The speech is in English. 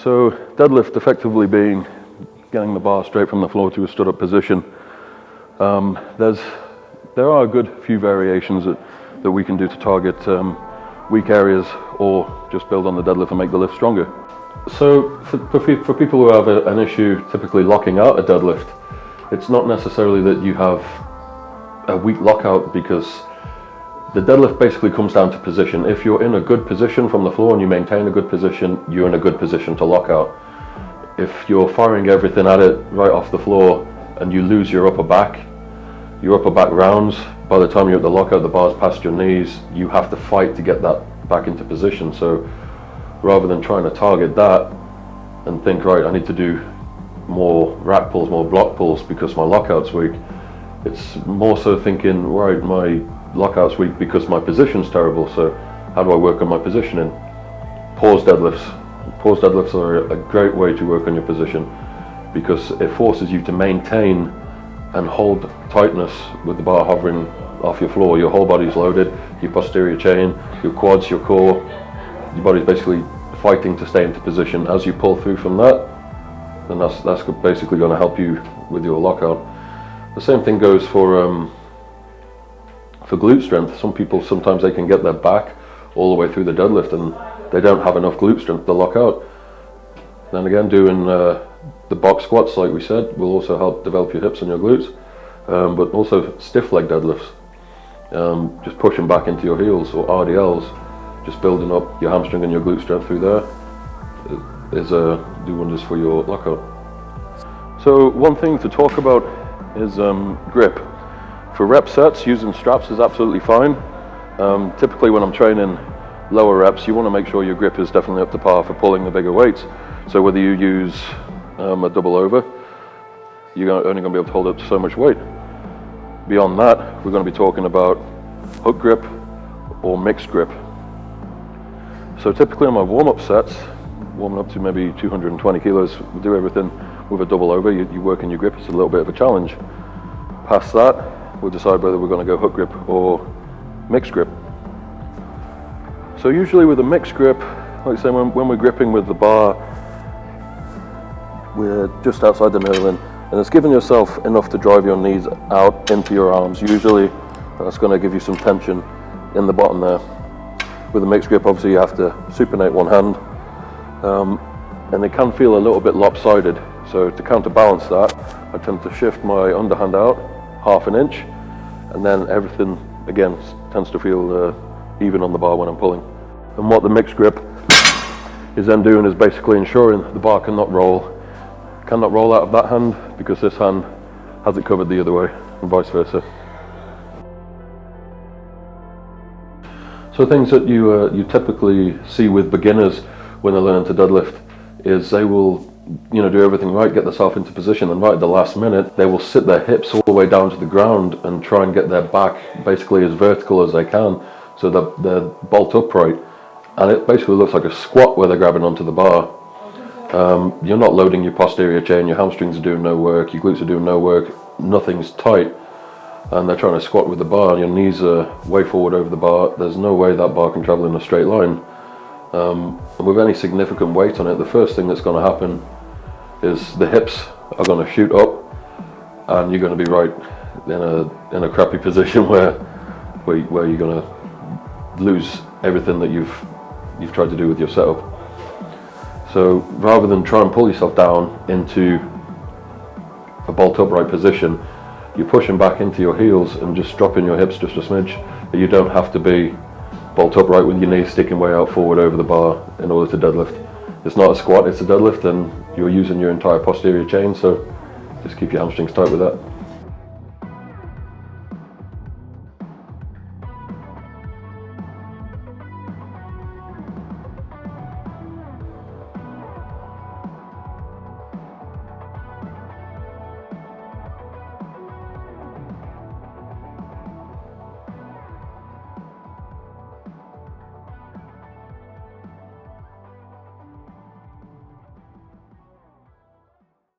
So deadlift effectively being getting the bar straight from the floor to a stood up position. There are a good few variations that we can do to target weak areas or just build on the deadlift and make the lift stronger. So for people who have an issue typically locking out a deadlift, it's not necessarily that you have a weak lockout, because the deadlift basically comes down to position. If you're in a good position from the floor and you maintain a good position, you're in a good position to lock out. If you're firing everything at it right off the floor and you lose your upper back rounds, by the time you're at the lockout, the bar's past your knees, you have to fight to get that back into position. So rather than trying to target that and think, right, I need to do more rack pulls, more block pulls because my lockout's weak, it's more so thinking, right, my lockout's weak because my position's terrible, so how do I work on my positioning? Pause deadlifts. Pause deadlifts are a great way to work on your position because it forces you to maintain and hold tightness with the bar hovering off your floor. Your whole body's loaded, your posterior chain, your quads, your core, your body's basically fighting to stay into position. As you pull through from that, then that's basically going to help you with your lockout. The same thing goes for glute strength. Some people, sometimes they can get their back all the way through the deadlift and they don't have enough glute strength to lock out. Then again, doing the box squats, like we said, will also help develop your hips and your glutes, but also stiff leg deadlifts. Just pushing back into your heels, or RDLs, just building up your hamstring and your glute strength through there is do wonders for your lockout. So one thing to talk about is grip. For rep sets, using straps is absolutely fine. Typically when I'm training lower reps, you want to make sure your grip is definitely up to par for pulling the bigger weights. So whether you use a double over, you're only going to be able to hold up to so much weight. Beyond that, we're going to be talking about hook grip or mixed grip. So typically on my warm-up sets, warming up to maybe 220 kilos, we do everything with a double over. You work in your grip, it's a little bit of a challenge. Past that, we'll decide whether we're going to go hook grip or mixed grip. So usually with a mixed grip, like I say, when we're gripping with the bar, we're just outside the knurling, and it's giving yourself enough to drive your knees out into your arms. Usually that's going to give you some tension in the bottom there. With a mixed grip, obviously you have to supinate one hand, and it can feel a little bit lopsided. So to counterbalance that, I tend to shift my underhand out ½ an inch, and then everything again tends to feel even on the bar when I'm pulling. And what the mixed grip is then doing is basically ensuring the bar cannot roll out of that hand, because this hand has it covered the other way, and vice versa. So things that you typically see with beginners when they learn to deadlift is they will do everything right, get themselves into position, and right at the last minute they will sit their hips all the way down to the ground and try and get their back basically as vertical as they can so that they're bolt upright, and it basically looks like a squat where they're grabbing onto the bar. You're not loading your posterior chain, your hamstrings are doing no work, your glutes are doing no work, nothing's tight, and they're trying to squat with the bar. Your knees are way forward over the bar. There's no way that bar can travel in a straight line. And with any significant weight on it, the first thing that's going to happen is the hips are going to shoot up, and you're going to be right in a crappy position where you're going to lose everything that you've tried to do with your setup. So rather than try and pull yourself down into a bolt upright position, you're pushing back into your heels and just dropping your hips just a smidge. You don't have to be bolt upright with your knees sticking way out forward over the bar in order to deadlift. It's not a squat, it's a deadlift, and you're using your entire posterior chain, so just keep your hamstrings tight with that.